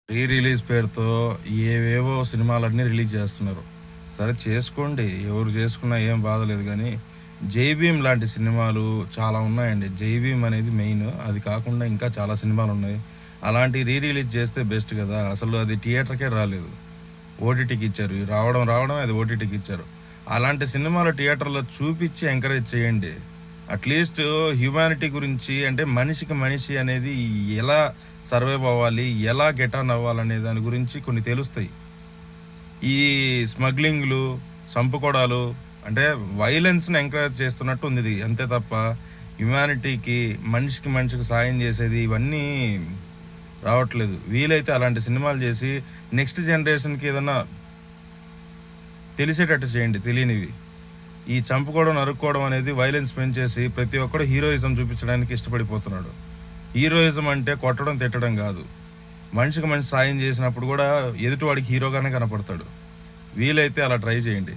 Re release పేరుతో ఏవేవో సినిమాలన్నీ రిలీజ్ చేస్తున్నారు. సరే చేసుకోండి. ఎవరు చేసుకున్నా ఏం బాధలేదు గానీ, 'జై భీమ్' లాంటి సినిమాలు చాలా ఉన్నాయండి. 'జై భీమ్' అనేది మెయిన్. అది కాకుండా ఇంకా చాలా సినిమాలున్నాయి. అలాంటివి రీ రిలీజ్ చేస్తే బెస్ట్ గదా! అసలు అది థియేటర్‌కే రాలేదు. ఓటీటీకి ఇచ్చారు. రావడమే అది ఓటీటీకి ఇచ్చారు. అలాంటి సినిమాలు థియేటర్‌లో చూపిచ్చి ఎంకరేజ్ చేయండి. అట్‌లీస్ట్ హ్యుమానిటీ గురించి అంటే మనిషికి మనిషి అనేది ఎలా సర్వైవ్ అవ్వాలి, ఎలా గెట్ ఆన్ అవ్వాలనే దాని గురించి కొన్ని తెలుస్తాయి. ఈ స్మగ్లింగ్‌లు, చంపుకోవడాలు అంటే వైలెన్స్‌ని ఎంకరేజ్ చేస్తున్నట్టు ఉంది ఇది. అంతే తప్ప హ్యుమానిటీకి, మనిషికి మనిషికి సాయం చేసేది ఇవన్నీ రావట్లేదు. వీలైతే అలాంటి సినిమాలు చేసి నెక్స్ట్ జనరేషన్‌కి ఏదన్నా తెలిసేటట్టు చేయండి తెలియనివి. ఈ చంపుకోవడం, నరుక్కోవడం అనేది వైలెన్స్ పెంచేసి ప్రతి ఒక్కడు హీరోయిజం చూపించడానికి ఇష్టపడిపోతున్నాడు. హీరోయిజం అంటే కొట్టడం, తిట్టడం గాదు. మనిషికి మనిషి సాయం చేసినప్పుడు గూడా ఎదుటివాడికి హీరోగానే కనపడతాడు. వీలైతే అలా ట్రై చేయండి.